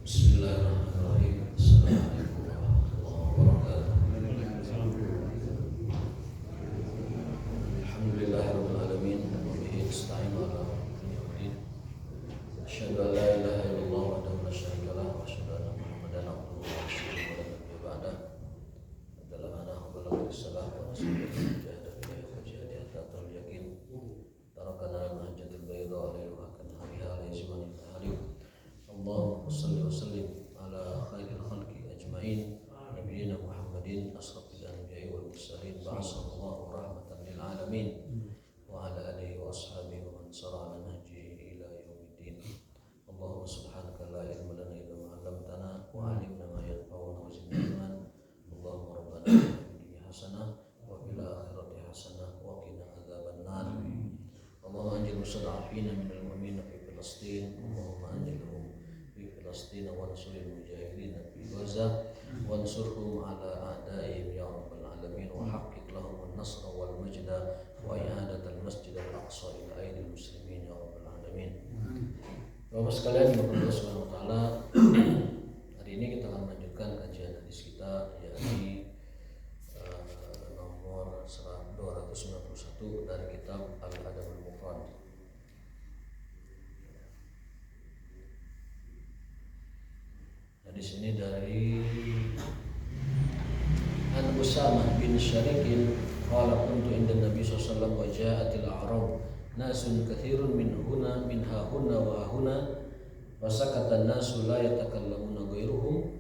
Bismillahirrahmanirrahim. Assalamualaikum warahmatullahi wabarakatuh. Alhamdulillahirabbil alamin wa bihi nasta'in ala umuri din. Asyhadu an la ilaha illallah wahdahu la syarika lah wa asyhadu anna Muhammadan abduhu wa rasuluhu la nabiyya ba'da. Adalah balaghul risalah wa nasallallahi jahada bihi wa jahada hatta tal yaqin. Tarakana mahajjatul bayda alaiha kana hariha laizman tahrim. Allahumma shalli wa sallim ala khairil khalqi ajma'in nabiyyina Muhammadin asrafil anbiya'i wal mursalin ba'athahu rahmatan lil alamin wa ala alihi wa ashabihi wa man sara ala nahjihi ila yaumiddin. Allahumma subhanaka la ilma lana illa ma 'allamtana wa 'allimna ma yanfa'una wa zidna ilman. Allahumma rabbana atina fid dunya hasanah wa fil akhirati hasanah wa qina adzaban nar. Allahumma anjil mustad'afina minal mu'minina fi Filastin. Allahumma anjilhum Filastin wa ansuril mujahidin fi Gaza wa ansurhum ala a'daihim ya rabbal alamin wa haqqqiq lahum an-nasra wal majda wa i'adatal masjid al-aqsa ila aidil muslimin ya rabbal alamin. Bapak sekalian, Bapak Allah Subhanahu wa taala, hari ini kita akan melanjutkan kajian hadis kita yakni nomor 291 dari kitab Al-Adabul Mufrad. Di sini dari An Usamah bin Syarikin qala kuntu inda Nabi sallallahu alaihi wasallam wa ja'atil a'rab nasun katsirun min huna min hahuna wa huna wa sakata an-nasu la yatakallamuna ghairuhum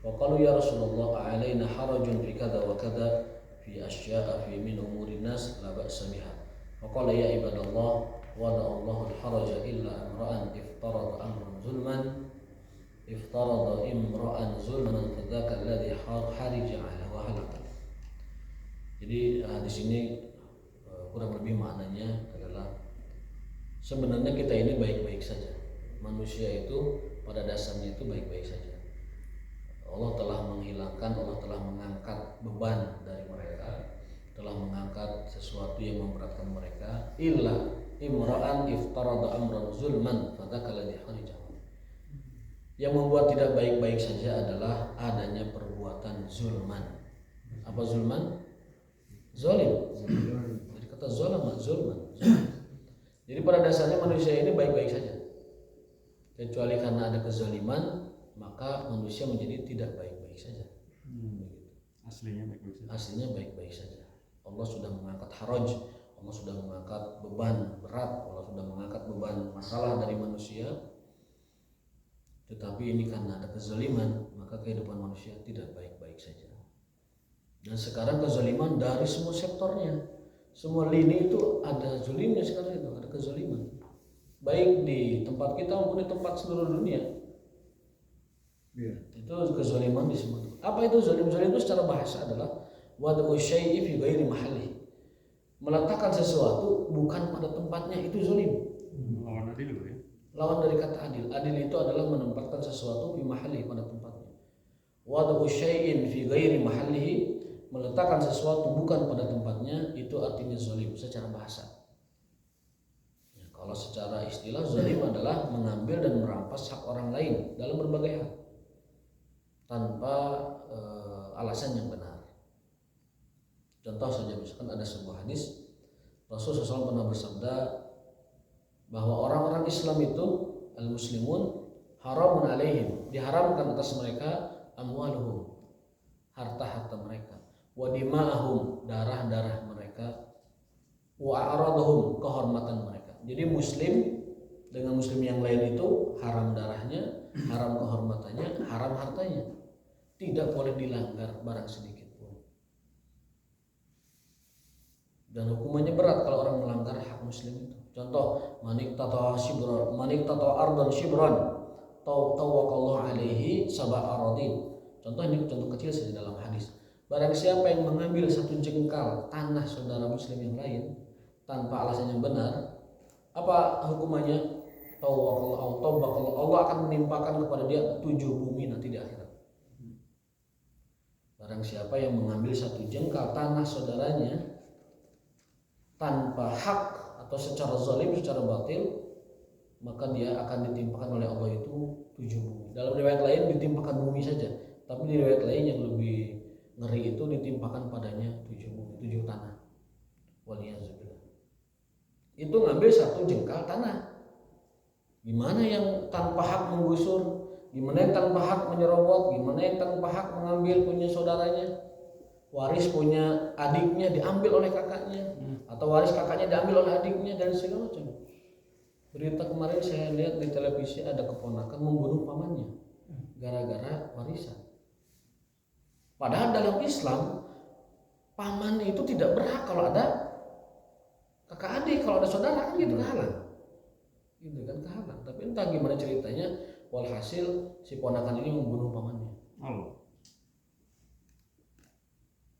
wa qalu ya Rasulullah a'alaina harajun fi kadza wa kadza fi asya'a fi min umuri nas la ba'sa biha wa qala ya ibadallah wada Allahu al-haraja illa amra'an iftarada amran zulman iftarada imra'an zulman fadzaka alladhi harija 'ala wa halaka. Jadi di sini kurang lebih maknanya adalah sebenarnya kita ini baik-baik saja. Manusia itu pada dasarnya itu baik-baik saja. Allah telah menghilangkan, Allah telah mengangkat beban dari mereka, telah mengangkat sesuatu yang memberatkan mereka. Illa imra'an iftarada amran zulman fadzaka alladhi harija. Yang membuat tidak baik-baik saja adalah adanya perbuatan zulman. Apa zulman? Zolim. Jadi kata zolama, zulman. Jadi pada dasarnya manusia ini baik-baik saja. Kecuali karena ada kezaliman, maka manusia menjadi tidak baik-baik saja. Aslinya baik-baik saja. Aslinya baik-baik saja. Allah sudah mengangkat haraj, Allah sudah mengangkat beban berat, Allah sudah mengangkat beban masalah dari manusia. Tetapi ini karena ada kezaliman, maka kehidupan manusia tidak baik-baik saja. Dan sekarang kezaliman dari semua sektornya, semua lini itu ada zalimnya sekarang itu, ada kezaliman. Baik di tempat kita maupun di tempat seluruh dunia. Itu kezaliman di semua. Apa itu zalim? Zalim itu secara bahasa adalah wad'u syai'i fi ghairi mahallihi. Meletakkan sesuatu bukan pada tempatnya, itu zalim. Lawan adil ya. Lawan dari kata adil. Adil itu adalah menempatkan sesuatu fi mahallihi, pada tempatnya. Wad'u syai'in fi ghairi mahallihi, meletakkan sesuatu bukan pada tempatnya, itu artinya zalim secara bahasa. Ya, kalau secara istilah zalim adalah mengambil dan merampas hak orang lain dalam berbagai hal tanpa alasan yang benar. Contoh saja, misalkan ada sebuah hadis Rasulullah SAW pernah bersabda bahwa orang-orang Islam itu al-muslimun haramun alaihim, diharamkan atas mereka amwaluhum, harta-harta mereka, wa dima'ahum, darah-darah mereka, wa a'raduhum, kehormatan mereka. Jadi muslim dengan muslim yang lain itu haram darahnya, haram kehormatannya, haram hartanya. Tidak boleh dilanggar barang sedikit pun. Dan hukumannya berat kalau orang melanggar hak muslim itu. Contoh, manik tata shibran, manik tata ardan shibran, tawakkallahu alaihi sab'a aradin. Contoh ini contoh kecil saja dalam hadis. Barang siapa yang mengambil satu jengkal tanah saudara muslim yang lain tanpa alasan yang benar, apa hukumannya? Tawakkallahu, Allah akan menimpakan kepada dia 7 bumi nanti di akhirat. Barang siapa yang mengambil satu jengkal tanah saudaranya tanpa hak atau secara zalim, secara batil, maka dia akan ditimpakan oleh Allah itu 7 bumi. Dalam riwayat lain ditimpakan bumi saja, tapi di riwayat lain yang lebih ngeri itu ditimpakan padanya 7 bumi, 7 tanah. Waliyazubillah. Itu ngambil 1 jengkal tanah. Gimana yang tanpa hak menggusur, gimana yang tanpa hak menyerobot, gimana yang tanpa hak mengambil punya saudaranya, waris punya adiknya diambil oleh kakaknya, atau waris kakaknya diambil oleh adiknya, dan segala macam. Berita kemarin saya lihat di televisi ada keponakan membunuh pamannya gara-gara warisan. Padahal dalam Islam paman itu tidak berhak kalau ada kakak adik, kalau ada saudara kan gitu kehalang. Gitu kan kehalang. Tapi entah gimana ceritanya, walhasil si ponakan ini membunuh pamannya.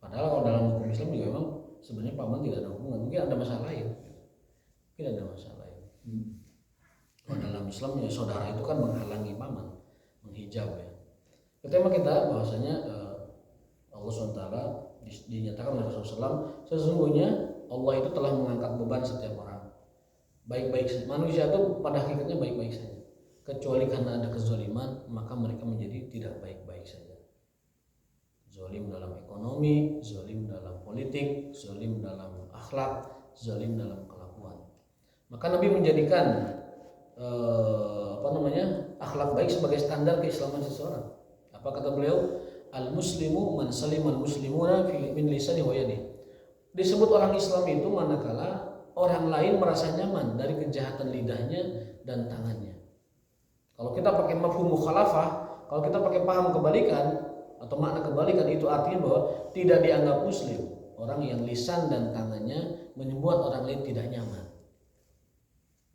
Padahal kalau dalam hukum Islam juga memang sebenarnya paman tidak ada hubungan, mungkin ada masalah lain. Mungkin ada masalah lain. Kalau dalam Islam ya saudara itu kan menghalangi paman, menghijab ya. Pertama kita bahwasanya Allah SWT dinyatakan oleh Rasulullah SAW, sesungguhnya Allah itu telah mengangkat beban setiap orang. Baik-baik saja. Manusia itu pada hakikatnya baik-baik saja. Kecuali karena ada kezaliman, maka mereka menjadi tidak baik-baik saja. Zalim dalam ekonomi, zalim dalam politik, zalim dalam akhlak, zalim dalam kelakuan. Maka Nabi menjadikan akhlak baik sebagai standar keislaman seseorang. Apa kata beliau? Al-muslimu man salimal muslimuna min lisani wa yadihi. Disebut orang Islam itu manakala orang lain merasa nyaman dari kejahatan lidahnya dan tangannya. Kalau kita pakai mafhum mukhalafah, kalau kita pakai paham kebalikan atau makna kebalikan, itu artinya bahwa tidak dianggap muslim orang yang lisan dan tangannya membuat orang lain tidak nyaman.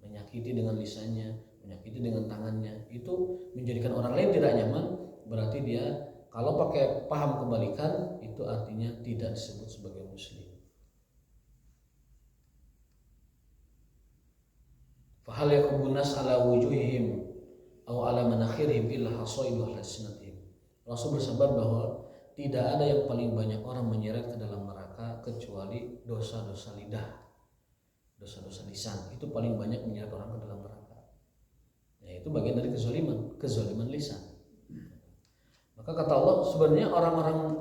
Menyakiti dengan lisannya, menyakiti dengan tangannya, itu menjadikan orang lain tidak nyaman. Berarti dia kalau pakai paham kebalikan itu artinya tidak disebut sebagai muslim. Fahal yakubunas ala wujuhihim aw ala manakhirihim illa hasaidu alsinatihim. Rasul bersabda bahwa tidak ada yang paling banyak orang menyeret ke dalam neraka kecuali dosa-dosa lidah, dosa-dosa lisan. Itu paling banyak menyeret orang ke dalam neraka. Nah, itu bagian dari kezaliman lisan. Maka kata Allah, sebenarnya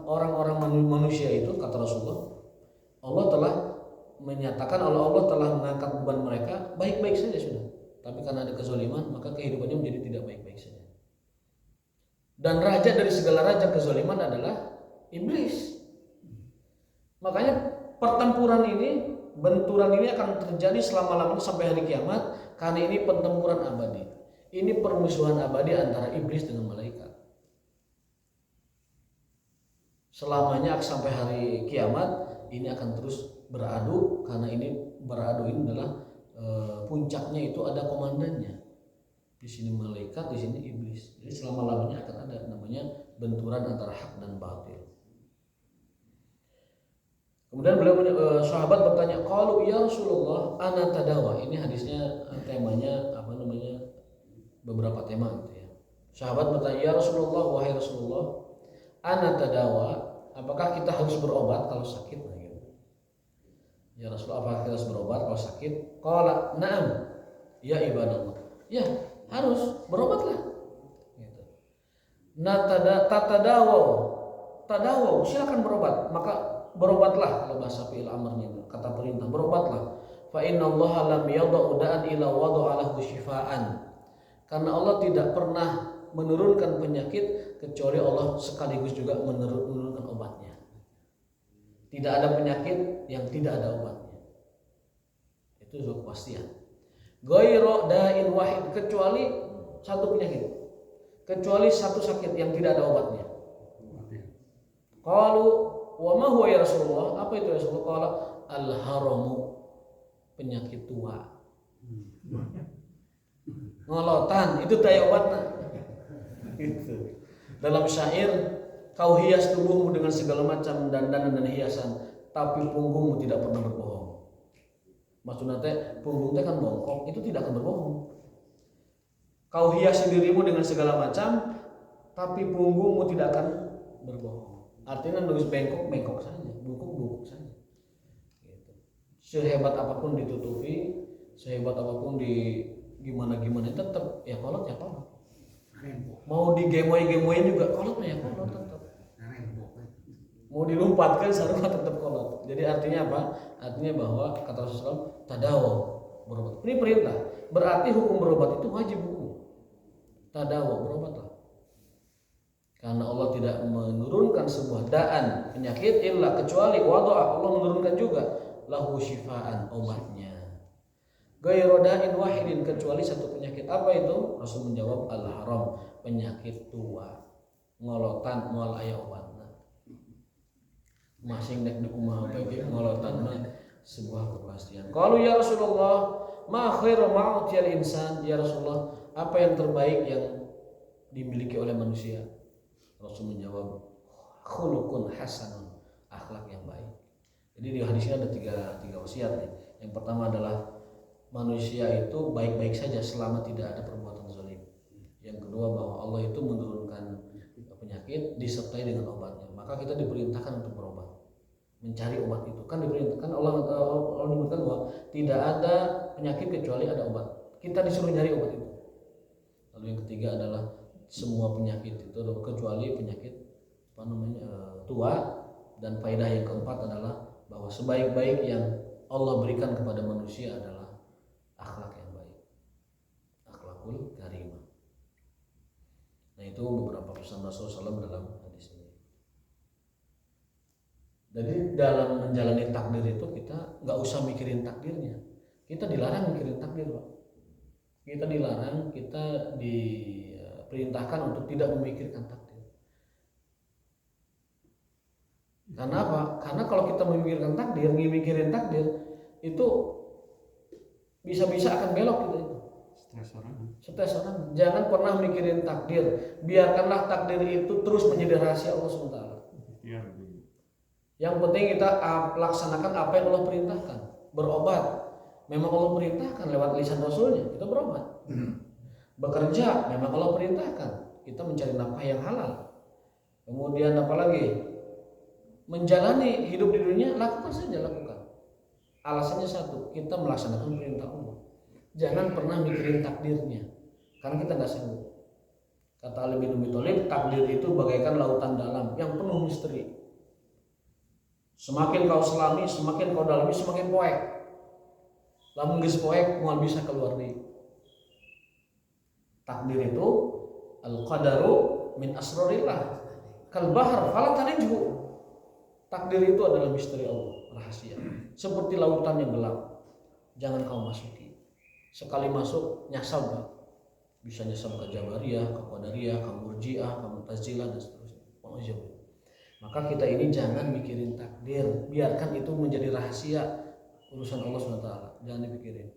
orang-orang manusia itu, kata Rasulullah, Allah telah menyatakan, Allah telah mengangkat beban mereka baik-baik saja sudah. Tapi karena ada kezaliman, maka kehidupannya menjadi tidak baik-baik saja. Dan raja dari segala raja kezaliman adalah iblis. Makanya pertempuran ini, benturan ini akan terjadi selama-lamanya sampai hari kiamat, karena ini pertempuran abadi. Ini permusuhan abadi antara iblis dengan malaikat. Selamanya sampai hari kiamat ini akan terus beradu, karena ini beradu ini adalah puncaknya itu ada komandannya. Di sini malaikat, di sini iblis. Jadi selama-lamanya akan ada namanya benturan antara hak dan batil. Kemudian beliau sahabat bertanya, "Qalu ya Rasulullah, ana tadawa." Ini hadisnya temanya beberapa tema gitu ya. Sahabat bertanya, "Ya Rasulullah, wahai Rasulullah, ana tadawa, apakah kita harus berobat kalau sakit?" Nah, gitu. Ya Rasulullah, apakah kita harus berobat kalau sakit? Qala na'am ya ibadallah. Ya, harus berobatlah. Gitu. Tadawaw, silakan berobat. Maka berobatlah, kalau bahasa fi'il amrnya, kata perintah, berobatlah. Fa innallaha lam yada'u da'an illa wada'alahu syifaan. Karena Allah tidak pernah menurunkan penyakit kecuali Allah sekaligus juga menurunkan obatnya. Tidak ada penyakit yang tidak ada obatnya. Itu suatu kepastian. Ghairu da'in wahid, kecuali satu penyakit, kecuali satu sakit yang tidak ada obatnya. Qalu wa ma huwa ya Rasulullah? Apa itu ya Rasulullah? Qala al-haramu, penyakit tua. Ngolotan, itu daya obatnya. Gitu. Dalam syair, kau hias tubuhmu dengan segala macam dandanan dan hiasan, tapi punggungmu tidak pernah berbohong. Maksudnya punggung teh kan bongkok, itu tidak akan berbohong. Kau hiasi dirimu dengan segala macam, tapi punggungmu tidak akan berbohong. Artinya nulis bengkok saja, bungkuk saja. Gitu. Sehebat apapun ditutupi, sehebat apapun di gimana tetap ya kolot. Mau digemoy-gemoyin juga kolot ya kolot tetap. Mau dilumpatkan sarua tetap kolot. Jadi artinya apa? Artinya bahwa kata Rasulullah tadawu berobat. Ini perintah. Berarti hukum berobat itu wajib hukum. Tadawu berobatlah. Karena Allah tidak menurunkan sebuah daan penyakit illa kecuali wada'a Allah menurunkan juga lahu syifaan obatnya. Ghairu da'in wahidin kecuali satu penyakit. Apa itu? Rasul menjawab al-haram, penyakit tua. Ngolotan moal aya obatna. Masing nek di kumaha bae ngolotan mah sebuah kepastian. Qalu ya Rasulullah, ma khairu ma'utiyal insan? Ya Rasulullah, apa yang terbaik yang dimiliki oleh manusia? Rasul menjawab khuluqun hasanun, akhlak yang baik. Jadi di hadis ini ada tiga wasiat nih. Yang pertama adalah manusia itu baik-baik saja selama tidak ada perbuatan zalim. Yang kedua bahwa Allah itu menurunkan penyakit disertai dengan obatnya. Maka kita diperintahkan untuk berobat, mencari obat itu. Kan diperintahkan Allah menyebutkan bahwa tidak ada penyakit kecuali ada obat. Kita disuruh nyari obat itu. Lalu yang ketiga adalah semua penyakit itu kecuali penyakit tua, dan faedah yang keempat adalah bahwa sebaik-baik yang Allah berikan kepada manusia adalah akhlak yang baik, akhlakul karimah. Nah itu beberapa pesan Rasulullah SAW dalam hadis ini. Jadi dalam menjalani takdir itu kita nggak usah mikirin takdirnya. Kita dilarang mikirin takdir, Pak. Kita dilarang, kita diperintahkan untuk tidak memikirkan takdir. Karena apa? Karena kalau kita memikirkan takdir, mikirin takdir itu bisa-bisa akan belok gitu itu. Stres orang. Jangan pernah mikirin takdir. Biarkanlah takdir itu terus menjadi rahasia Allah SWT. Yang penting kita laksanakan apa yang Allah perintahkan. Berobat, memang Allah perintahkan lewat lisan Rasulnya, kita berobat. Bekerja, memang Allah perintahkan, kita mencari nafkah yang halal. Kemudian apa lagi? Menjalani hidup di dunia, lakukan saja, lakukan. Alasannya satu, kita melaksanakan perintah Allah. Jangan pernah mikirin takdirnya, karena kita nggak sanggup. Kata Ali bin Abi Thalib, takdir itu bagaikan lautan dalam yang penuh misteri. Semakin kau selami, semakin kau dalami, semakin poek. Lamun geus poek, moal bisa keluar deui. Takdir itu al-qadaru min asrarillah. Kal bahr fala tanijhu. Takdir itu adalah misteri Allah, rahasia. Seperti lautan yang gelap, jangan kau masuki. Sekali masuk nyasab, bisa nyasab ke Jabariyah, ke Qadariyah, ke Murji'ah, ke Mu'tazilah dan seterusnya. Maka kita ini jangan mikirin takdir, biarkan itu menjadi rahasia urusan Allah SWT. Jangan dipikirin.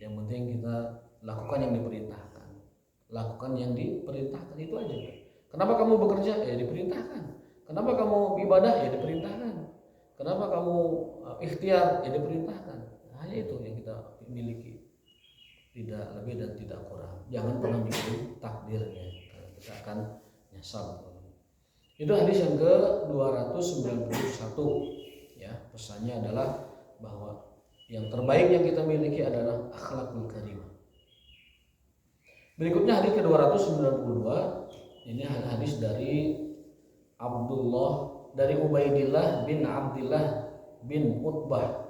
Yang penting kita lakukan yang diperintahkan. Lakukan yang diperintahkan, itu aja. Kenapa kamu bekerja? Ya diperintahkan. Kenapa kamu ibadah? Ya diperintahkan. Kenapa kamu ikhtiar? Ya diperintahkan. Hanya itu yang kita miliki. Tidak lebih dan tidak kurang. Jangan pernah mikirin takdirnya. Kita akan nyasar. Itu hadis yang ke-291. Ya, pesannya adalah bahwa yang terbaik yang kita miliki adalah akhlakul karimah. Berikutnya hadis ke-292. Ini hadis dari Ubaidillah bin Abdillah bin Utbah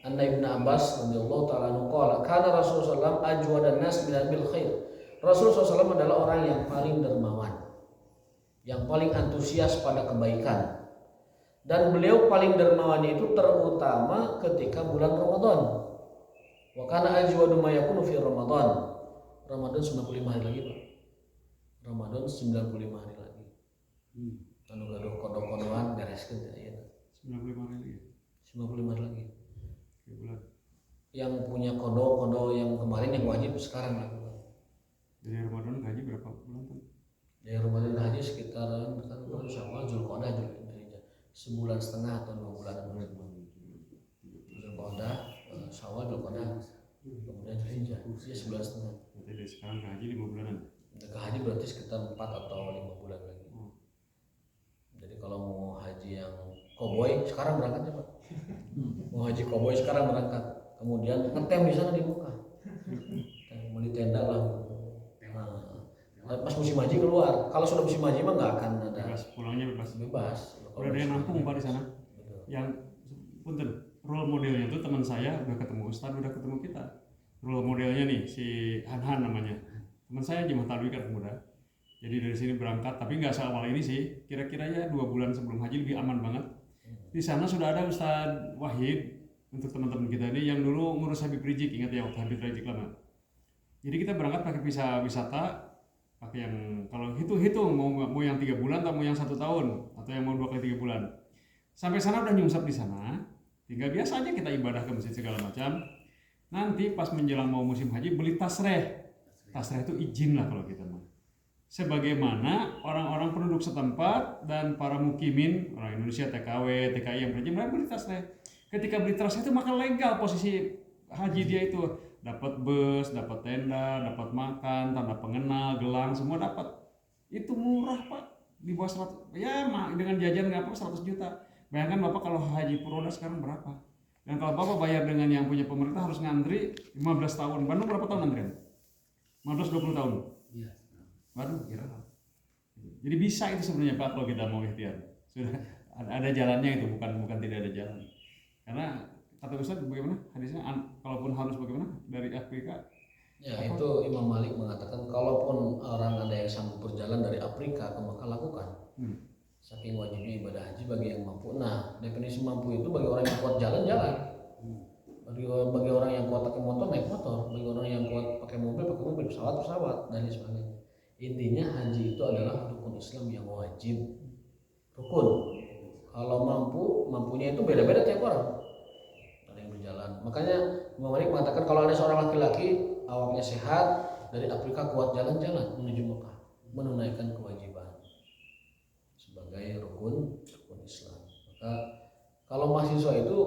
anna Ibnu Abbas radhiyallahu ta'ala anhu qala kana Rasulullah sallallahu ajwadan nas bil khair. Rasulullah SAW adalah orang yang paling dermawan, yang paling antusias pada kebaikan, dan beliau paling dermawan itu terutama ketika bulan Ramadan. Wa kana ajwadu ma yakunu fi Ramadan. Ramadan 95 hari lagi, Pak. Ramadan 95 hari lagi. Anu gaduh kodok-kodokan bereskeun teh ieu. 95 hari lagi. 95 hari lagi. Bulan. Yang punya kodok yang kemarin yang wajib sekarang lagi. Dari Ramadan haji berapa bulan tuh? Dari Ramadan haji sekitaran bulan Syawal, Zulqa'dah, Zulhijjah. Sebulan setengah atau 2 bulan. Zulqa'dah, Syawal, Zulqa'dah, kemudian Zulhijjah. Ya sebulan setengah. Berarti dari sekarang ke haji 5 bulanan. Ke haji berarti sekitar 4 atau 5 bulan lagi. Jadi kalau mau haji yang koboi sekarang berangkat ya, Pak. Mau haji koboi sekarang berangkat. Kemudian ngetem di sana di Mekah. Mau di tenda lah. Pas musim haji keluar. Kalau sudah musim haji mah nggak akan ada. Bebas, pulangnya bebas. Bebas. Udah ada yang nampung Pak di sana. Yang punten role modelnya itu teman saya udah ketemu Ustadz, udah ketemu kita. Role modelnya nih si Han namanya. Teman saya Haji Muhtar kan muda. Jadi dari sini berangkat, tapi nggak seawal ini sih. Kira-kira ya 2 bulan sebelum haji lebih aman banget. Di sana sudah ada Ustadz Wahid untuk teman-teman kita ini yang dulu ngurus Habib Rizik, ingat ya waktu Habib Rizik lama. Jadi kita berangkat pakai visa wisata, pakai yang kalau hitung mau yang 3 bulan atau mau yang 1 tahun atau yang mau 2 kali 3 bulan. Sampai sana udah nyungsep di sana, tinggal biasa aja kita ibadah ke masjid segala macam. Nanti pas menjelang mau musim haji beli tasreh. Tasreh itu izin lah kalau kita mah. Sebagaimana orang-orang penduduk setempat dan para mukimin orang Indonesia TKW, TKI yang berhaji mereka beli tasreh. Ketika beli tasreh itu maka legal posisi haji dia itu, dapat bus, dapat tenda, dapat makan, tanda pengenal, gelang semua dapat. Itu murah Pak, di bawah 100 ya dengan jajan nggak apa 100 juta. Bayangkan Bapak kalau haji Furoda sekarang berapa? Dan kalau Bapak bayar dengan yang punya pemerintah harus ngantri 15 tahun. Bandung berapa tahun antrian? 15-20 tahun. Iya. Waduh, kira. Jadi bisa itu sebenarnya Pak kalau kita mau ikhtiar. Sudah ada jalannya itu, bukan tidak ada jalan. Karena kata Ustaz bagaimana hadisnya, kalaupun harus bagaimana dari Afrika. Ya itu Imam Malik mengatakan kalaupun orang ada yang sanggup berjalan dari Afrika ke Mekah lakukan. Saking wajibnya ibadah haji bagi yang mampu. Nah definisi mampu itu bagi orang yang kuat jalan-jalan. Bagi orang yang kuat pakai motor naik motor, bagi orang yang kuat pakai mobil, pesawat dan sebagainya. Intinya haji itu adalah rukun Islam yang wajib. Rukun. Kalau mampunya itu beda-beda tiap orang. Ada yang berjalan. Makanya Imam Malik mengatakan kalau ada seorang laki-laki awaknya sehat dari Afrika kuat jalan-jalan menuju Mekah, menunaikan kewajiban sebagai rukun Islam. Maka kalau mahasiswa itu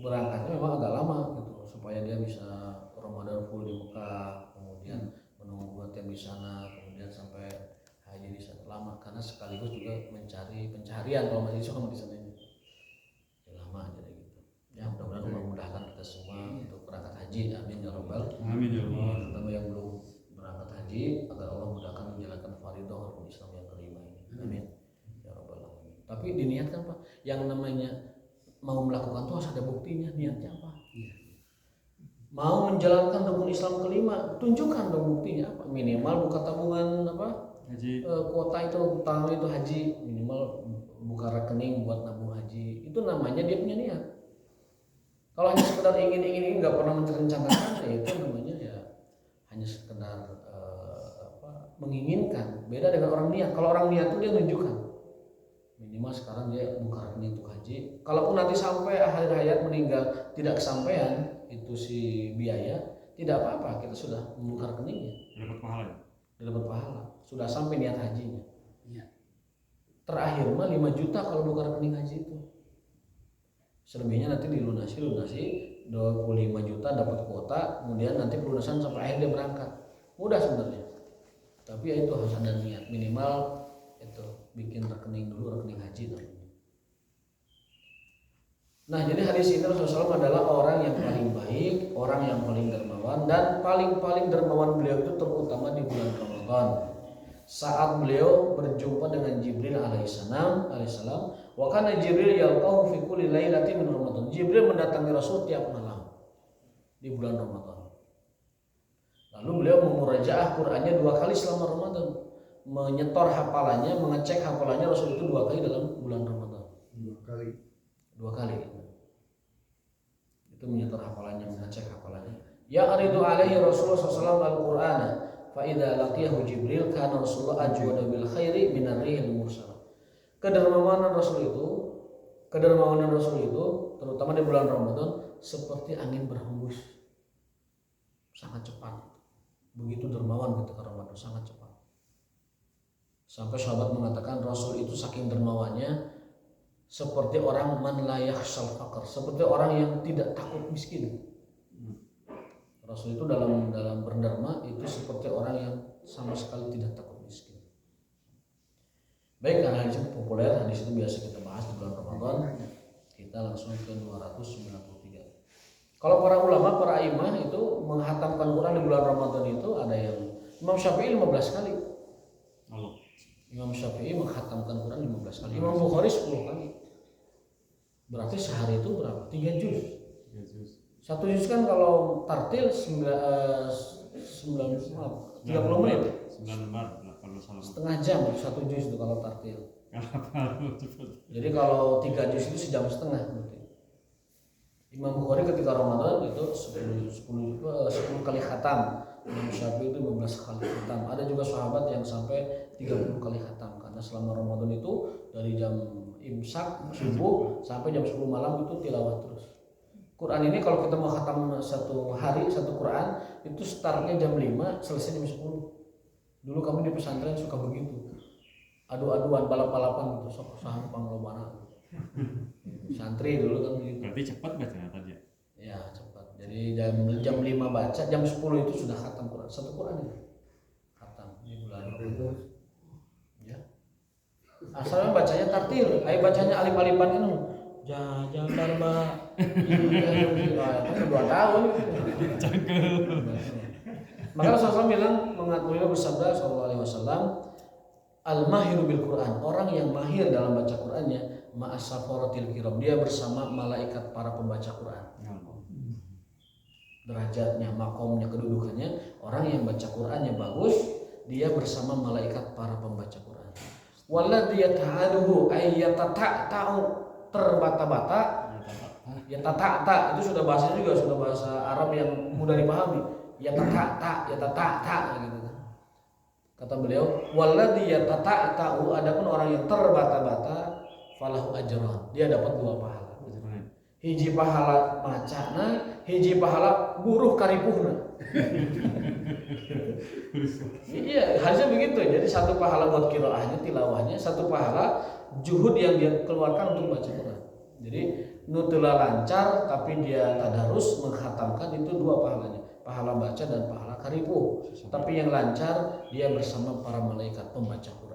berangkatnya memang agak lama gitu supaya dia bisa Ramadan full di Mekah, kemudian menunggu latihan di sana, kemudian sampai haji di sana lama karena sekaligus juga mencari pencaharian kalau mahasiswa kan di sana ini. Ya lama jadi gitu. Ya mudah-mudahan Allah memudahkan kita semua untuk berangkat haji. Amin ya rabbal Amin ya Allah. Terutama yang belum berangkat haji agar Allah mudahkan menjalankan fardhu rukun Islam yang kelima ini. Amin ya rabbal alamin. Tapi diniatkan Pak, yang namanya mau melakukan itu harus ada buktinya, niatnya apa? Mau menjalankan rukun Islam kelima, tunjukkan dong buktinya apa? Minimal buka tabungan apa? Haji. Kuota itu utang itu haji, minimal buka rekening buat nabung haji. Itu namanya dia punya niat. Kalau hanya sekedar ingin nggak pernah merencanakan, ya itu namanya ya hanya sekedar menginginkan. Beda dengan orang niat. Kalau orang niat itu dia tunjukkan. Minimal sekarang dia buka rekening untuk haji. Kalaupun nanti sampai akhir hayat meninggal tidak kesampaian itu si biaya, tidak apa-apa, kita sudah membuka rekeningnya. Dapat pahala ya? Dapat pahala. Sudah sampai niat hajinya. Iya. Terakhir mah 5 juta kalau buka rekening haji itu. Selebihnya nanti dilunasi 25 juta dapat kuota, kemudian nanti pelunasan sampai akhir dia berangkat. Mudah sebenarnya. Tapi ya itu harus ada niat minimal itu bikin rekening dulu, rekening haji namanya. Nah jadi hadis ini Rasulullah SAW adalah orang yang paling baik, orang yang paling dermawan, dan paling dermawan beliau itu terutama di bulan Ramadan. Saat beliau berjumpa dengan Jibril alaihissalam, wa kana Jibril yalqahu fi kulli lailatin min Ramadan. Jibril mendatangi Rasul tiap malam di bulan Ramadan. Lalu beliau memurajaah Qur'annya 2 kali selama Ramadan, menyetor hafalannya, mengecek hafalannya Rasul itu 2 kali dalam bulan Ramadan. 2 kali. Itu menyetor hafalannya, mengecek hafalannya. Ya aridu alaihi Rasulullah SAW al-Qur'ana fa idza laqiyahu Jibril kana Rasulullah ajwada bil khairi minar rihil mursalah. Kedermawanan Rasul itu terutama di bulan Ramadan seperti angin berhembus. Sangat cepat. Begitu dermawan ketika Ramadan, sangat cepat. Sampai sahabat mengatakan Rasul itu saking dermawannya seperti orang man la yakhshal faqr, seperti orang yang tidak takut miskin. Rasul itu dalam berderma itu seperti orang yang sama sekali tidak takut miskin. Baik, karena hadis itu populer, hadis itu biasa kita bahas di bulan Ramadan. Kita langsung ke 293. Kalau para ulama, para imam itu menghatamkan Quran di bulan Ramadan itu ada yang Imam Syafi'i 15 kali. Imam Syafi'i menghatamkan Quran 15 kali. Imam Bukhari 10 kali. Berarti sehari itu berapa? 3 juz. 1 juz kan kalau tartil 30 menit. 9 lembar kalau salah. Setengah jam 1 juz itu kalau tartil. Jadi kalau 3 juz itu sejam setengah berarti. Imam Bukhari ketika Ramadan itu 10 kali khatam. Imam Syafi'i itu 15 kali khatam. Ada juga sahabat yang sampai 30 kali khatam karena selama Ramadan itu dari jam imsak subuh sampai jam 10 malam itu tilawah terus. Quran ini kalau kita mau khatam satu hari satu Quran itu startnya jam 5 selesai jam 10. Dulu kami di pesantren suka begitu. Adu-aduan balap-balapan gitu sok saham panglobana. Santri dulu kan begitu. Berarti cepat bacanya tadi ya? Ya cepat. Jadi jam 5 baca, jam 10 itu sudah khatam Quran. Satu Quran itu khatam di bulan Ramadan. Ya. Asalnya bacanya tartil, ayo bacanya alif-alifan itu. Jajal darba. Itu 2 tahun. Maka Rasulullah bilang mengakui bersabda sallallahu alaihi wasallam, al-mahiru bil Quran, orang yang mahir dalam baca Qurannya, ma'asafaratil kiram, dia bersama malaikat para pembaca Quran. Derajatnya, makomnya, kedudukannya, orang yang baca Qurannya bagus, dia bersama malaikat para pembaca Quran. Walladzi yata'aluhu ayyatata'u, terbata-bata, yatata' itu sudah bahasa juga, sudah bahasa Arab yang mudah dipahami. Yatata' gitu. Kata beliau, walladzi yatata'u, adapun orang yang terbata-bata, falahu ajran, dia dapat 2 pahala. Hiji pahala macana, hiji pahala buruh karipuhna. Iya, harusnya begitu. Jadi 1 pahala buat qiraahnya, tilawahnya, 1 pahala juhud yang dia keluarkan untuk baca Quran. Jadi nutula lancar tapi dia tadarus menghatamkan itu 2 pahalanya. Pahala baca dan pahala karipuh. Tapi yang lancar dia bersama para malaikat pembaca Quran.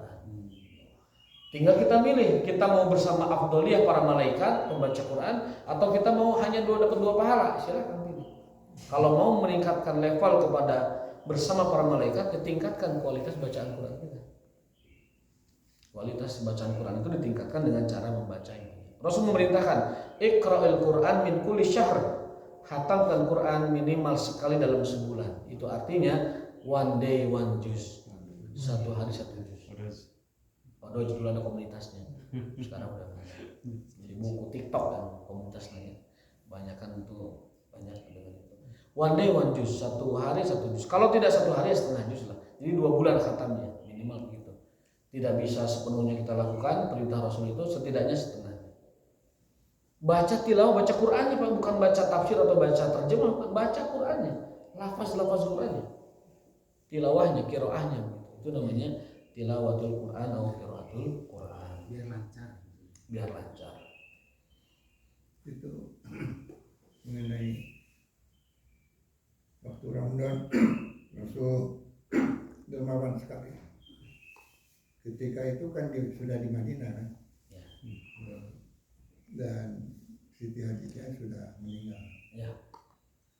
Tinggal kita milih, kita mau bersama afdoliyah para malaikat pembaca Quran atau kita mau hanya dapat 2 pahala, silakan pilih. Kalau mau meningkatkan level kepada bersama para malaikat, ditingkatkan kualitas bacaan Quran kita. Kualitas bacaan Quran itu ditingkatkan dengan cara membacanya. Rasul memerintahkan, Iqra'il Quran min kulli syahr. Khatamkan Quran minimal sekali dalam sebulan. Itu artinya one day one juz. 1 hari 1 juz. Padahal dulu ada komunitasnya. Sekarang udah enggak. Jadi buku TikTok dan komunitas lain. Banyak kan itu banyak dengan itu. One day one juz, 1 hari 1 juz. Kalau tidak 1 hari ya setengah juz lah. Jadi 2 bulan khatamnya minimal begitu. Tidak bisa sepenuhnya kita lakukan perintah Rasul itu, setidaknya setengah. Baca tilawah, baca Qur'annya, bukan baca tafsir atau baca terjemah, baca Qur'annya, lafaz-lafaz Qur'annya, tilawahnya, qiraahnya, itu namanya tilawatul Qur'an atau qiraatul Qur'an. Biar lancar. Itu mengenai waktu Ramadan, Rasul dermawan sekali. Ketika itu kan dia sudah di Madinah kan, Ya. Dan Siti Hadijah sudah meninggal. Ya.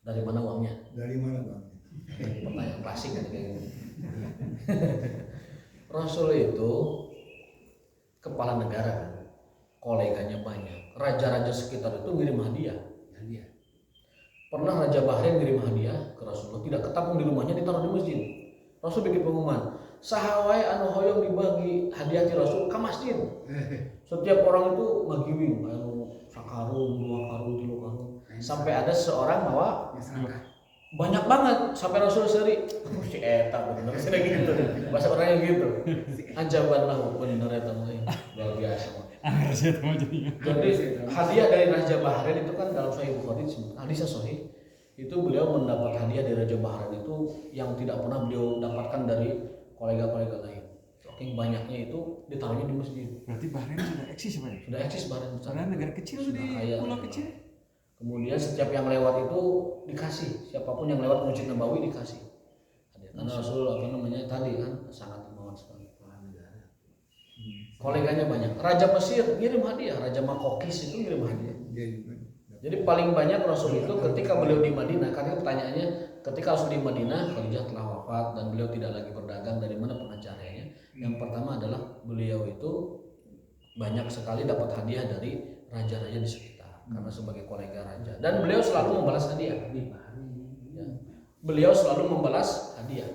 Dari mana uangnya? Dari mana bang? Pertanyaan klasik kan kayak gini. Rasul itu kepala negara kan, koleganya banyak, raja-raja sekitar itu ngirim hadiah. Pernah Raja Bahrain ngirim hadiah ke Rasulullah, tidak ketampung di rumahnya, ditaruh di masjid. Rasul bikin pengumuman, sahawai anu hoyong dibagi hadiah di Rasul ke masjid. Setiap orang itu magiwing, sakarung, 2 karung, 3 karung, sampai ada seorang bawa banyak banget sampai Rasul seri, si eta bener sih gitu, bahasa orangnya gitu. Ajaban lah bener eta mah luar biasa. Jadi hadiah dari Raja Bahrain itu kan dalam Sahih Bukhari hadisnya sahih. Itu beliau mendapat hadiah dari Raja Bahrain itu yang tidak pernah beliau dapatkan dari kolega-kolega lain. Saking banyaknya itu ditaruhnya di masjid. Berarti Bahrain sudah eksis Pak ya? Sudah eksis Bahrain. Karena negara kecil di pulau kecil. Kemudian setiap yang lewat itu dikasih, siapapun yang lewat Masjid Nabawi dikasih. Karena Rasul tadi kan sangat dermawan sekali. Koleganya banyak. Raja Mesir ngirim hadiah, Raja Makokis itu ngirim hadiah. Jadi paling banyak Rasul itu ketika beliau di Madinah, karena pertanyaannya ketika Rasul di Madinah, Khadijah telah wafat dan beliau tidak lagi berdagang, dari mana penghasilannya? Yang pertama adalah adalah beliau itu banyak sekali dapat hadiah dari raja-raja di sekitar karena sebagai kolega raja, dan beliau selalu membalas hadiah. Ya. Beliau selalu membalas hadiah.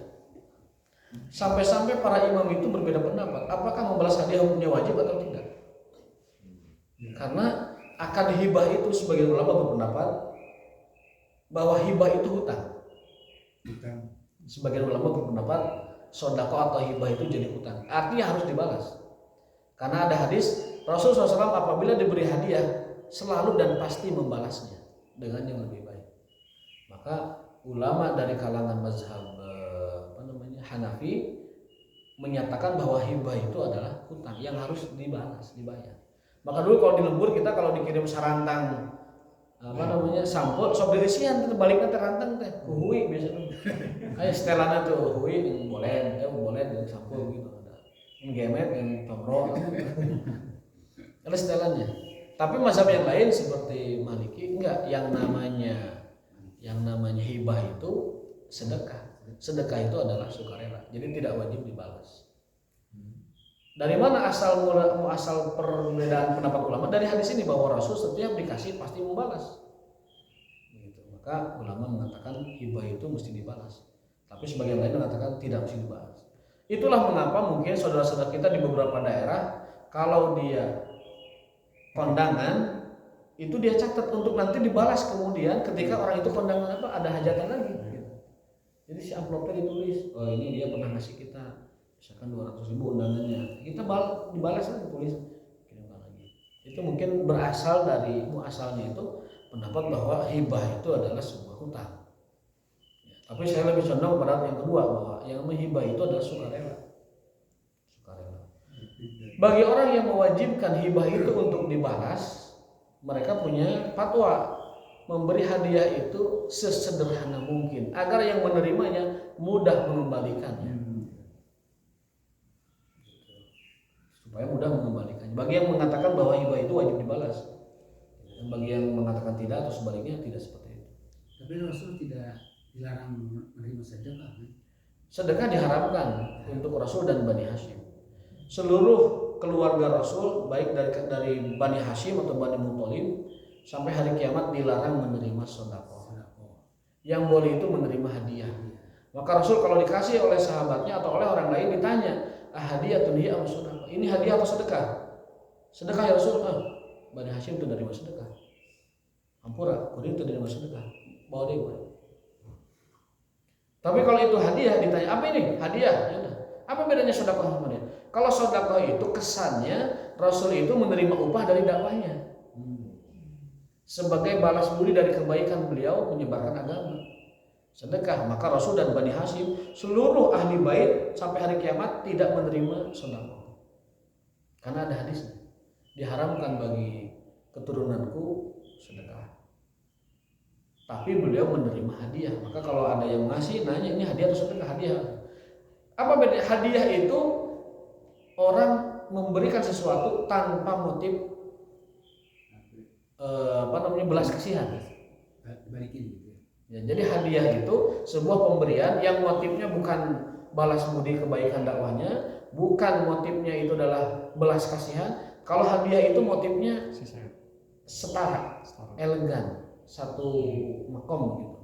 Sampai-sampai para imam itu berbeda pendapat, apakah membalas hadiah hukumnya wajib atau tidak? Karena akad hibah itu sebagian ulama berpendapat bahwa hibah itu hutang. Sebagian ulama berpendapat sedekah atau hibah itu jadi hutang, artinya harus dibalas. Karena ada hadis Rasulullah SAW apabila diberi hadiah selalu dan pasti membalasnya dengan yang lebih baik. Maka ulama dari kalangan mazhab Hanafi menyatakan bahwa hibah itu adalah hutang yang harus dibalas, dibayar. Maka dulu kalau di lembur kita kalau dikirim sarantang sampul sok dirisian teh baliknya terantang teh kuhui biasanya. Kayak setelannya tuh kuhui boleh sampul gitu ada. Gemet yang tomro. Ada setelannya. Tapi mazhab yang lain seperti Maliki enggak, yang namanya hibah itu sedekah. Sedekah itu adalah sukarela, jadi tidak wajib dibalas. Dari mana asal perbedaan pendapat ulama? Dari hadis ini bahwa Rasul setiap dikasih pasti membalas. Gitu. Maka ulama mengatakan hibah itu mesti dibalas. Tapi sebagian lain mengatakan tidak mesti dibalas. Itulah mengapa mungkin saudara-saudara kita di beberapa daerah kalau dia kondangan itu dia catat untuk nanti dibalas kemudian ketika orang itu kondangan ada hajatan lagi. Gitu. Jadi si amplopnya ditulis, oh ini dia pernah ngasih kita misalkan 200.000 undangannya, kita dibalas lagi, tulis kirimkan lagi. Itu mungkin berasal dari muasalnya itu pendapat bahwa hibah itu adalah sebuah hutang. Ya, tapi saya lebih condong pada yang kedua bahwa yang hibah itu adalah sukarela. Bagi orang yang mewajibkan hibah itu untuk dibalas, mereka punya fatwa memberi hadiah itu sesederhana mungkin agar yang menerimanya mudah mengembalikannya. Supaya mudah mengembalikannya. Bagi yang mengatakan bahwa hibah itu wajib dibalas, dan bagi yang mengatakan tidak atau sebaliknya tidak seperti itu. Tapi Rasul tidak dilarang menerima sedekah. Sedekah diharamkan untuk Rasul dan Bani Hashim. Seluruh keluarga Rasul baik dari Bani Hashim atau Bani Muthalib sampai hari kiamat dilarang menerima sedekah. Yang boleh itu menerima hadiah. Maka Rasul kalau dikasih oleh sahabatnya atau oleh orang lain ditanya, hadiah hiya am sedekah? Ini hadiah atau sedekah? Sedekah ya Rasul. Bani Hashim itu dari sedekah. Ampura, kuring itu dari sedekah. Bawa dia boleh. Tapi kalau itu hadiah ditanya, apa ini? Hadiah. Ya udah. Apa bedanya sedekah sama dia? Kalau sedekah itu kesannya Rasul itu menerima upah dari dakwahnya. Sebagai balas budi dari kebaikan beliau menyebarkan agama. Sedekah, maka Rasul dan Bani Hashim seluruh ahli bait sampai hari kiamat tidak menerima sedekah. Karena ada hadisnya. Diharamkan bagi keturunanku sedekah. Tapi beliau menerima hadiah. Maka kalau ada yang ngasih nanya ini hadiah atau sedekah? Hadiah. Apa beda? Hadiah itu orang memberikan sesuatu tanpa motif belas kasihan. Balikin gitu. Ya, jadi hadiah itu sebuah pemberian yang motifnya bukan balas budi kebaikan dakwahnya, bukan motifnya itu adalah belas kasihan. Kalau hadiah itu motifnya setara, elegan, satu makom gitu.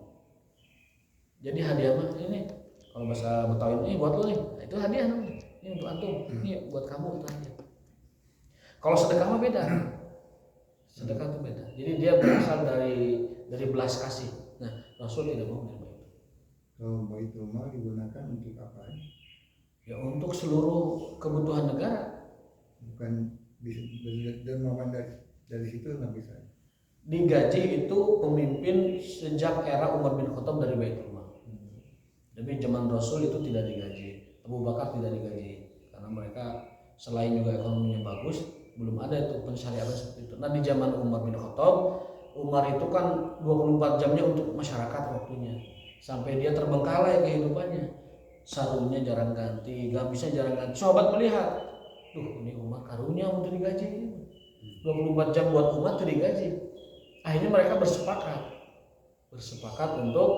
Jadi hadiah mah ini kalau bahasa Betawi ini buat lo nih, nah, itu hadiah namanya. Ini untuk antum, ini buat kamu itu hadiah. Kalau sedekah mah beda. Sedekah itu beda. Jadi dia berasal dari belas kasih. Nah, Rasul tidak mau menerima itu. Kalau Baitul Mal digunakan untuk apa? Ya untuk seluruh kebutuhan negara. Bukan dermawan dari situ nggak bisa. Digaji itu pemimpin sejak era Umar bin Khattab dari Baitul Mal. Tapi zaman Rasul itu tidak digaji. Abu Bakar tidak digaji karena mereka selain juga ekonominya bagus, belum ada itu pensyariatan seperti itu. Nah di zaman Umar bin Khattab, Umar itu kan 24 jamnya untuk masyarakat waktunya. Sampai dia terbengkalai kehidupannya. Sarungnya jarang ganti, gamisnya jarang ganti. Sahabat melihat, duh ini Umar karunya untuk digaji. 24 jam buat umat itu digaji. Akhirnya mereka bersepakat untuk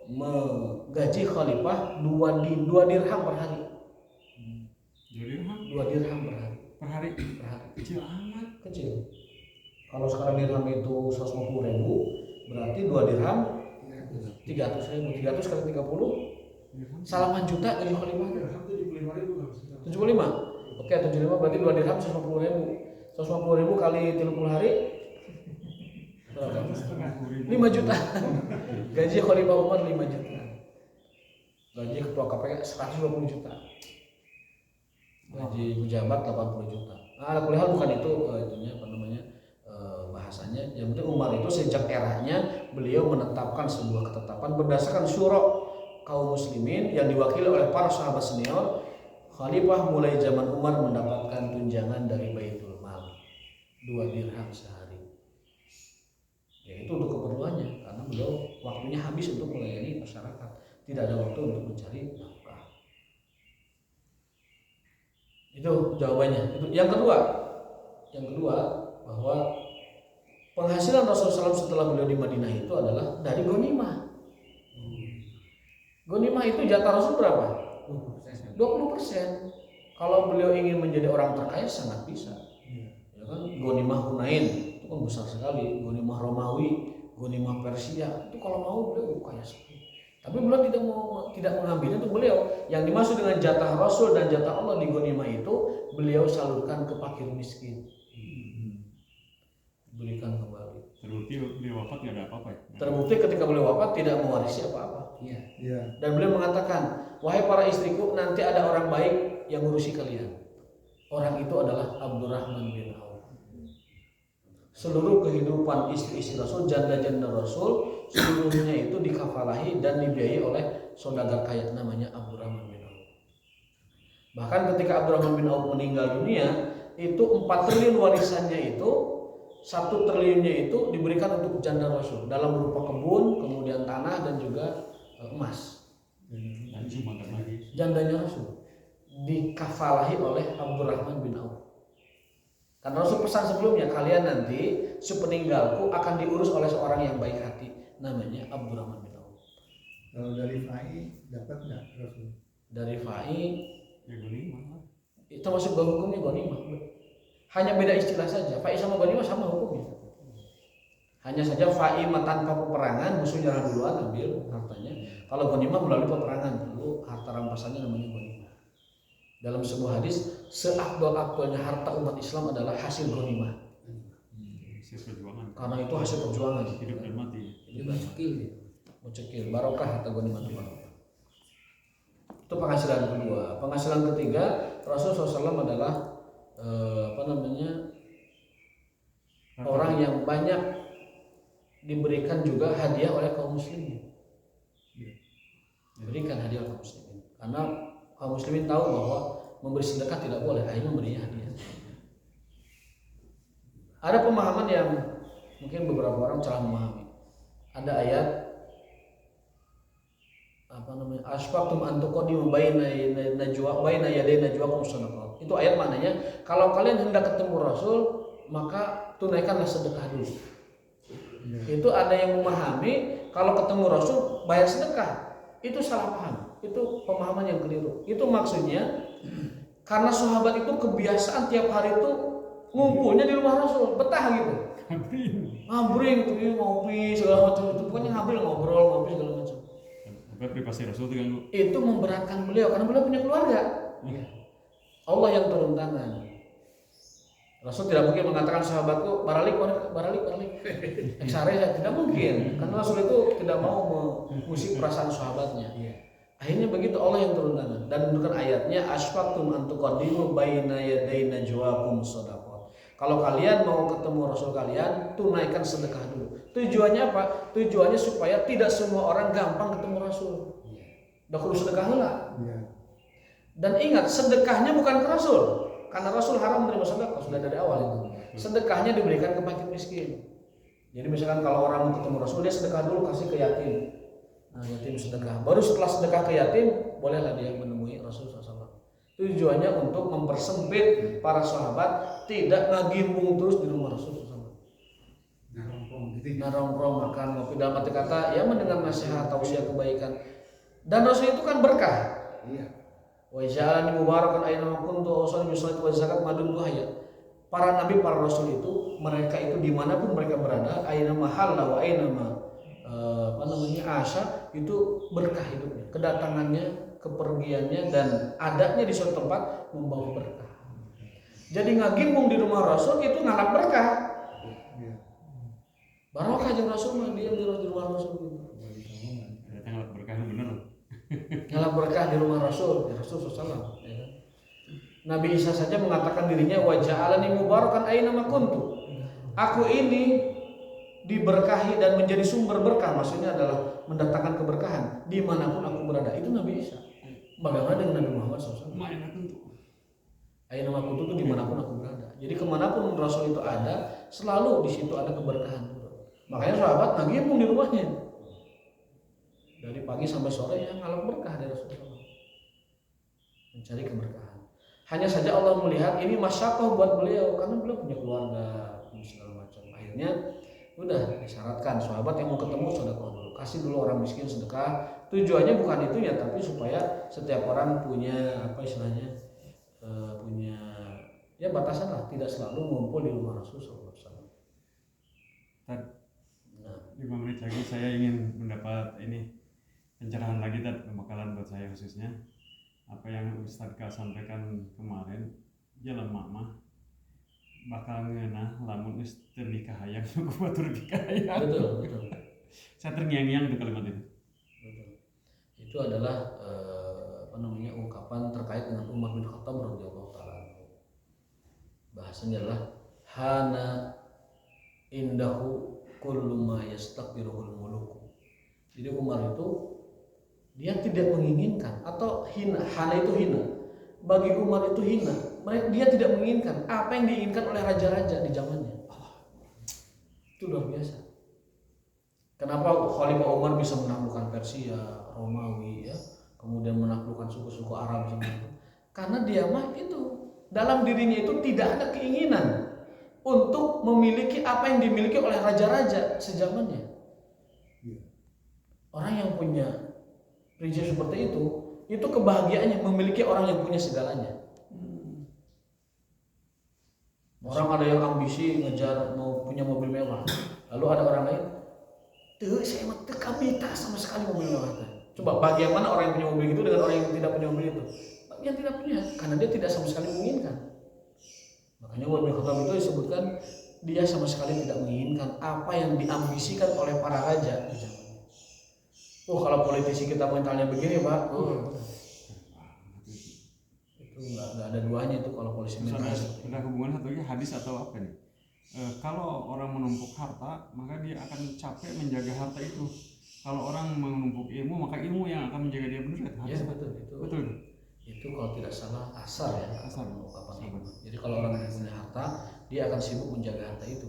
menggaji khalifah 2 dirham per hari. 2 dirham? 2 dirham per hari. Per hari. Per hari. Kecil amat. Kecil. Kalau sekarang dirham itu 150.000, berarti 2 dirham 300.000. 300 kali 30 salaman juta jadi khalifah. 75. Oke, 75 berarti 2 dirham 150.000. 150.000 kali 30 hari berapa? 5 juta. Gaji Khalifah Umar 5 juta. Gaji ketua KPK 120 juta. Gaji pejabat 80 juta. Nah, kuliah bukan itu itunya apa namanya? Bahasanya. Yang penting Umar itu sejak eranya beliau menetapkan sebuah ketetapan berdasarkan syura kaum muslimin yang diwakili oleh para sahabat senior. Khalifah mulai zaman Umar mendapatkan tunjangan dari Baitul Mal 2 dirham sehari. Ya itu untuk keperluannya karena beliau waktunya habis untuk melayani masyarakat, tidak ada waktu untuk mencari nafkah. Itu jawabannya. Itu yang kedua bahwa penghasilan Rasulullah SAW setelah beliau di Madinah itu adalah dari ghanimah. Ghanimah itu jatah Rasul berapa? 20%. Kalau beliau ingin menjadi orang terkaya sangat bisa. Ya kan, ghanimah Hunain itu kan besar sekali, ghanimah Romawi, ghanimah Persia itu kalau mau beliau kaya sekali. Tapi beliau tidak mengambil itu. Beliau yang dimaksud dengan jatah Rasul dan jatah Allah di ghanimah itu beliau salurkan ke fakir miskin. Berikan kembali. Terbukti beliau wafat nggak ada apa-apa ya? Terbukti ketika beliau wafat tidak mewarisi apa-apa. Iya. Dan beliau mengatakan, wahai para istriku, nanti ada orang baik yang ngurusi kalian. Orang itu adalah Abdurrahman bin Auf. Seluruh kehidupan istri-istri Rasul, janda-janda Rasul, seluruhnya itu dikafalahi dan dibiayai oleh saudagar kaya namanya Abdurrahman bin Auf. Bahkan ketika Abdurrahman bin Auf meninggal dunia, itu 4 triliun warisannya itu 1 triliunnya itu diberikan untuk janda Rasul dalam berupa kebun, kemudian tanah dan juga emas. Dan sumbangkan lagi. Jandanya Rasul dikafalahi oleh Abdurrahman bin Auf. Karena Rasul pesan sebelumnya, kalian nanti sepeninggalku akan diurus oleh seorang yang baik hati, namanya Abdurrahman bin Auf. Kalau dari FAI dapat nggak Rasul? Dari FAI Ya ghanimah. itu masuk ke hukumnya ghanimah. Hanya beda istilah saja. FAI sama ghanimah sama hukumnya. Hanya saja FAI tanpa peperangan, musuh nyerang duluan ambil hartanya. Kalau ghanimah melalui peperangan dulu, harta rampasannya namanya ghanimah. Dalam sebuah hadis, seafdol-afdolnya harta umat Islam adalah hasil ghanimah. Hasil perjuangan. Karena itu hasil perjuangan. Hidup dan mati. Jadi cekil ya. Mucekil, barokah harta ghanimah itu barokah. Itu penghasilan kedua. Penghasilan ketiga, Rasulullah SAW adalah orang yang banyak diberikan juga hadiah oleh kaum muslimin. Berikan hadiah kaum muslimin. Karena kaum muslimin tahu bahwa memberi sedekah tidak boleh, akhirnya memberinya hadiah. Ada pemahaman yang mungkin beberapa orang salah memahami. Ada ayat asfaqtum an tuqaddimu baina yaday najwakum sadaqat. Itu ayat maknanya kalau kalian hendak ketemu Rasul maka tunaikanlah sedekah dulu. Itu ada yang memahami kalau ketemu Rasul bayar sedekah. Itu salah paham. Itu pemahaman yang keliru. Itu maksudnya karena sahabat itu kebiasaan tiap hari itu ngumpulnya di rumah Rasul, betah gitu. Ngabring tuh, ngopi segala macam itu, pokoknya ngobrol, ngopi segala macam. Sampai privasi Rasul terganggu. Itu memberatkan beliau karena beliau punya keluarga. Allah yang turun tangan. Rasul tidak mungkin mengatakan sahabatku baralik. Eksare tidak mungkin, karena Rasul itu tidak mau mengusik perasaan sahabatnya. Akhirnya begitu Allah yang turun tangan dan menunjukkan ayatnya asfaqtum an tuqaddimu baina yaday najwakum shadaqat. Kalau kalian mau ketemu Rasul kalian, tunaikan sedekah dulu. Tujuannya apa? Tujuannya supaya tidak semua orang gampang ketemu Rasul. Dah kudu sedekah heula. Dan ingat, sedekahnya bukan ke Rasul. Karena Rasul haram menerima sedekah sudah dari awal itu. Sedekahnya diberikan ke fakir miskin. Jadi misalkan kalau orang mau ketemu Rasul, dia sedekah dulu kasih ke yatim. Nah, yatim sedekah. Baru setelah sedekah ke yatim, bolehlah dia menemui Rasulullah SAW. Tujuannya untuk mempersempit para sahabat tidak ngagimbung terus di rumah Rasulullah SAW. Nongkrong, makan, ngopi, dalam arti kata ya mendengar nasihat, tausiah kebaikan. Dan Rasul itu kan berkah. Wa ja'alani mubarakan aina ma kuntu wa awsani bis salati waz zakat ma dumtu hayya. Para nabi, para rasul itu, mereka itu dimanapun mereka berada, aina mahalla wa aina ma asya, itu berkah hidupnya, kedatangannya, kepergiannya, dan adanya di suatu tempat membawa berkah. Jadi ngagimbung di rumah Rasul itu ngalap berkah. Barokah jeung Rasul mah diam di rumah Rasul gitu. Ternyata ngalap berkah bener. Ngalap berkah di rumah Rasul, ya Rasul sallallahu ya. Nabi Isa saja mengatakan dirinya wa ja'alani mubarakan aina ma kuntu. Aku ini diberkahi dan menjadi sumber berkah, maksudnya adalah mendatangkan keberkahan dimanapun aku berada. Itu Nabi Isa. Bagaimana dengan Nabi Muhammad SAW? Aina ma kuntu itu dimanapun aku berada. Jadi kemanapun Rasul itu ada, selalu di situ ada keberkahan. Makanya sahabat nagimbung di rumahnya. Dari pagi sampai sore ya ngalap berkah dari Rasulullah. Mencari keberkahan. Hanya saja Allah melihat ini masyakoh buat beliau karena beliau punya keluarga segala macam. Akhirnya udah disyaratkan sahabat yang mau ketemu sedekah dulu. Kasih dulu orang miskin sedekah. Tujuannya bukan itu ya, tapi supaya setiap orang punya apa istilahnya punya ya batasan lah, tidak selalu ngumpul di rumah Rasulullah SAW. Tad, 5 menit lagi saya ingin mendapat ini pencerahan lagi, Tad, pembekalan buat saya khususnya. Apa yang Ustadz sampaikan kemarin, jalan mama bakal ngeunah lamun geus teu nikah hayang nu batur nikah hayang. Betul. Saya terngiang-ngiang di kalimat itu. Betul. Itu adalah ungkapan terkait dengan Umar bin Khattab radhiyallahu taala. Bahasanya adalah hana indahu kullu ma yastakbiruhul muluku. Jadi Umar itu dia tidak menginginkan atau hina, hana itu hina. Bagi Umar itu hina. Dia tidak menginginkan apa yang diinginkan oleh raja-raja di zamannya. Itu luar biasa. Kenapa Khalifah Umar bisa menaklukkan Persia, Romawi, ya, kemudian menaklukkan suku-suku Arab semua? Karena dia mah itu dalam dirinya itu tidak ada keinginan untuk memiliki apa yang dimiliki oleh raja-raja sezamannya. Orang yang punya prinsip seperti itu kebahagiaannya memiliki orang yang punya segalanya. Orang ada yang ambisi ngejar mau punya mobil mewah, lalu ada orang lain, tuh saya mah teu kabita sama sekali mobil mewah. Coba bagaimana orang yang punya mobil itu dengan orang yang tidak punya mobil itu? Yang tidak punya, karena dia tidak sama sekali menginginkan. Makanya Umar bin Khattab itu disebutkan dia sama sekali tidak menginginkan apa yang diambisikan oleh para raja. Kalau politisi kita mentalnya begini Pak, itu nggak ada duanya itu kalau polisi mentalnya. Ada hubungan satunya hadis atau apa nih? Kalau orang menumpuk harta, maka dia akan capek menjaga harta itu. Kalau orang menumpuk ilmu, maka ilmu yang akan menjaga dia, benar kan? Iya betul. Itu kalau tidak salah asar ya. Asar. Jadi kalau orang yang punya harta, dia akan sibuk menjaga harta itu.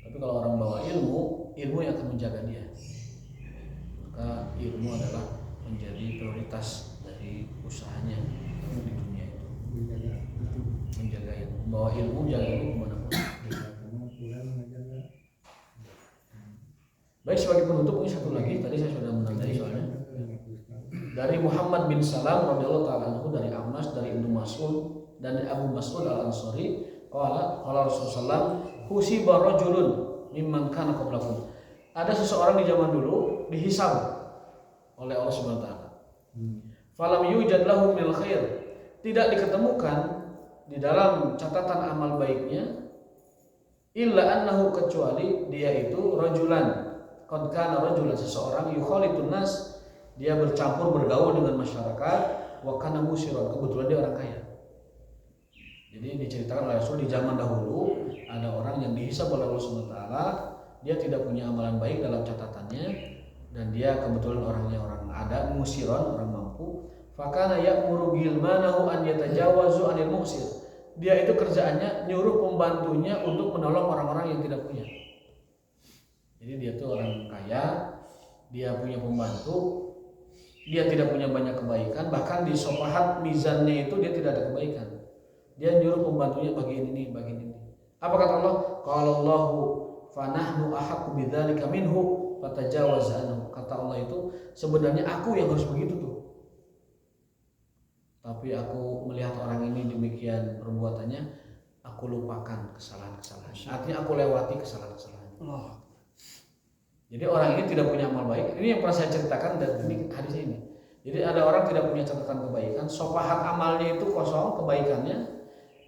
Tapi kalau orang bawa ilmu yang akan menjaga dia. Maka ilmu adalah menjadi prioritas dari usahanya di dunia itu. Menjaga ilmu, membawa ilmu, menjaga ilmu kemanapun. Baik, sebagai penutup ini satu lagi, tadi saya sudah menandai soalnya. Dari Muhammad bin Salam radhiyallahu taala anhu, dari Anas, dari Ibnu Mas'ud dan dari Abu Mas'ud Al-Ansari, qala Rasulullah husiba rajulun mimman kana qablakum. Ada seseorang di zaman dulu dihisab oleh Allah Subhanahu wa taala. Falam yujad lahu minal khair. Tidak diketemukan di dalam catatan amal baiknya illa annahu, kecuali dia itu rajulan qad kana rajulan, seseorang yukhalitun nas, dia bercampur bergaul dengan masyarakat, wa kana musiran, kebetulan dia orang kaya. Jadi diceritakan oleh Rasul di zaman dahulu ada orang yang dihisab oleh Allah Subhanahu wa taala, dia tidak punya amalan baik dalam catatannya dan dia kebetulan orangnya orang ada, musiron, orang mampu. Fakana ya'muru gilmanahu an yatajawazu anil muksir. Dia itu kerjaannya nyuruh pembantunya untuk menolong orang-orang yang tidak punya. Jadi dia itu orang kaya, dia punya pembantu, dia tidak punya banyak kebaikan, bahkan di sopahat mizannya itu dia tidak ada kebaikan. Dia nyuruh pembantunya bagian ini, bagian ini. Apa kata Allah? Qala Allahu fanahnu ahaqqu bidzalika minhu fatajawaz anhu. Kata Allah itu sebenarnya aku yang harus begitu tuh. tapi aku melihat orang ini demikian perbuatannya, aku lupakan kesalahan-kesalahan. Artinya aku lewati kesalahan-kesalahan. Jadi orang ini tidak punya amal baik. Ini yang pernah saya ceritakan dan ini hadis ini. Jadi ada orang tidak punya catatan kebaikan, sopahat amalnya itu kosong kebaikannya,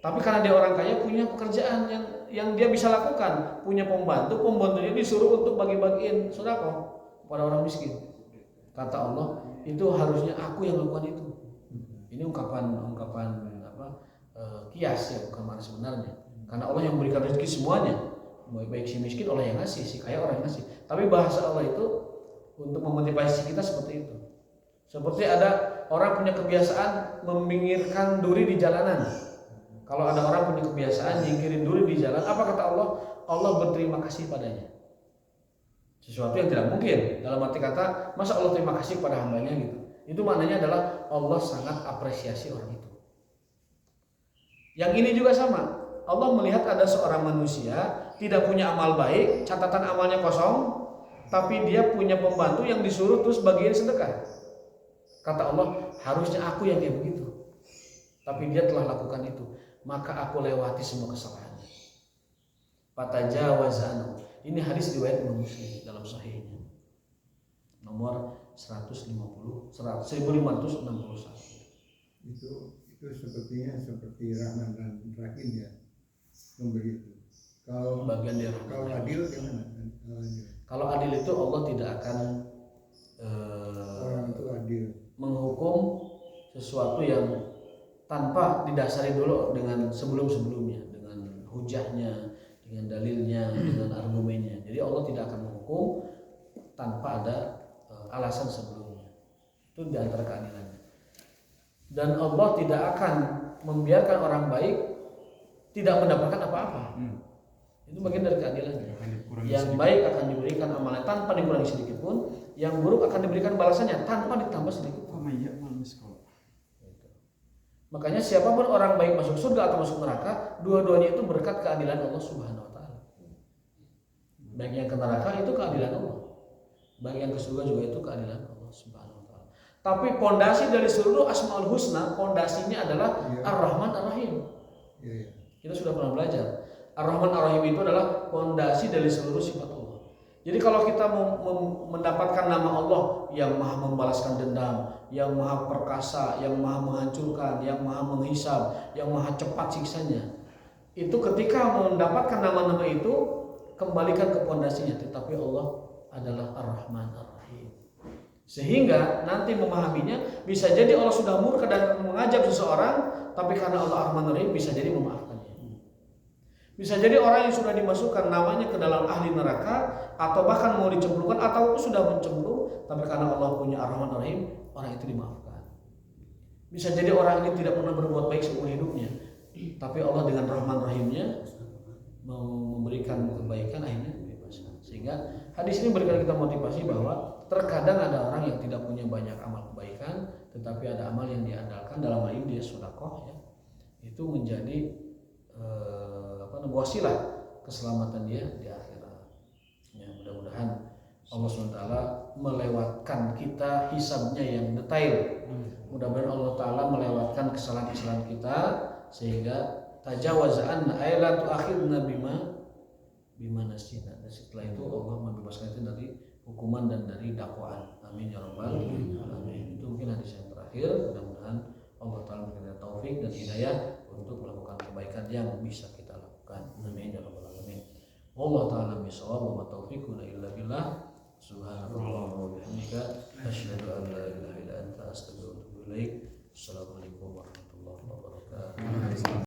tapi karena dia orang kaya punya pekerjaan yang dia bisa lakukan, punya pembantunya disuruh untuk bagi-bagiin sedekah kepada orang miskin. Kata Allah, itu harusnya aku yang lakukan itu. Ini ungkapan kias ya, bukan makna sebenarnya. Karena Allah yang memberikan rezeki semuanya. Baik si miskin Allah yang ngasih, si kaya orang yang ngasih. Tapi bahasa Allah itu untuk memotivasi kita seperti itu. Seperti ada orang punya kebiasaan meminggirkan duri di jalanan. Kalau ada orang punya kebiasaan nyingkirin duri di jalan, apa kata Allah? Allah berterima kasih padanya. Sesuatu yang tidak mungkin. Dalam arti kata, masa Allah terima kasih pada hambanya gitu. Itu maknanya adalah Allah sangat apresiasi orang itu. Yang ini juga sama. Allah melihat ada seorang manusia tidak punya amal baik, catatan amalnya kosong, tapi dia punya pembantu yang disuruh terus bagian sedekah. Kata Allah, harusnya aku yang kayak begitu. Tapi dia telah lakukan itu, maka aku lewati semua kesalahannya. Fatajawazana. Ini hadis riwayat Imam Muslim dalam sahihnya. Nomor 1561. Itu sepertinya seperti Rahman dan Rahim ya, memberi itu. Kalau bagian dia. Kalau adil gimana? Kalau adil itu Allah tidak akan orang itu adil menghukum sesuatu yang tanpa didasari dulu dengan sebelum-sebelumnya, dengan hujahnya, dengan dalilnya, dengan argumennya. Jadi Allah tidak akan menghukum tanpa ada alasan sebelumnya. Itu di antara keadilannya. Dan Allah tidak akan membiarkan orang baik tidak mendapatkan apa-apa. Itu bagian dari keadilannya. Yang baik akan diberikan amalnya tanpa dikurangi sedikit pun, yang buruk akan diberikan balasannya tanpa ditambah sedikit pun. Makanya siapapun orang baik masuk surga atau masuk neraka, dua-duanya itu berkat keadilan Allah Subhanahu wa taala. Baik yang ke neraka itu keadilan Allah. Baik yang ke surga juga itu keadilan Allah Subhanahu wa taala. Tapi pondasi dari seluruh Asmaul Husna, pondasinya adalah Ar-Rahman Ar-Rahim. Kita sudah pernah belajar. Ar-Rahman Ar-Rahim itu adalah pondasi dari seluruh sifat Allah. Jadi kalau kita mendapatkan nama Allah yang maha membalaskan dendam, yang maha perkasa, yang maha menghancurkan, yang maha menghisab, yang maha cepat siksanya, itu ketika mendapatkan nama-nama itu kembalikan ke pondasinya. Tetapi Allah adalah Ar-Rahman Ar-Rahim. Sehingga nanti memahaminya bisa jadi Allah sudah murka dan mengajab seseorang, tapi karena Allah Ar-Rahman Ar-Rahim bisa jadi memaafkannya. Bisa jadi orang yang sudah dimasukkan namanya ke dalam ahli neraka, atau bahkan mau dicemplungkan atau sudah mencemplung, tapi karena Allah punya Ar-Rahman Ar-Rahim, orang itu dimaafkan. Bisa jadi orang ini tidak pernah berbuat baik seumur hidupnya, tapi Allah dengan Rahman Rahimnya memberikan kebaikan, akhirnya dibebaskan. Sehingga hadis ini memberikan kita motivasi bahwa terkadang ada orang yang tidak punya banyak amal kebaikan, tetapi ada amal yang diandalkan, dalam hal ini dia sedekah ya, itu menjadi wasilah keselamatan dia di akhirat. Ya, mudah-mudahan Allah SWT melewatkan kita hisabnya yang detail. Mudah-mudahan Allah Ta'ala melewatkan kesalahan-kesalahan kita sehingga tajawazan ayla tuakhirna bima nasina. Dan setelah itu Allah membebaskan itu dari hukuman dan dari dakwaan. Amin ya rabbal alamin. Itu mungkin hadis yang terakhir. Mudah-mudahan Allah Ta'ala memberikan taufik dan hidayah untuk melakukan kebaikan yang bisa kita lakukan. Amin ya rabbal alamin. Wallahu ta'ala bishawab wa ma taufiquna illa billah. Subhanallah wa bihamdika asyhadu an la ilaha illa anta astaghfiruka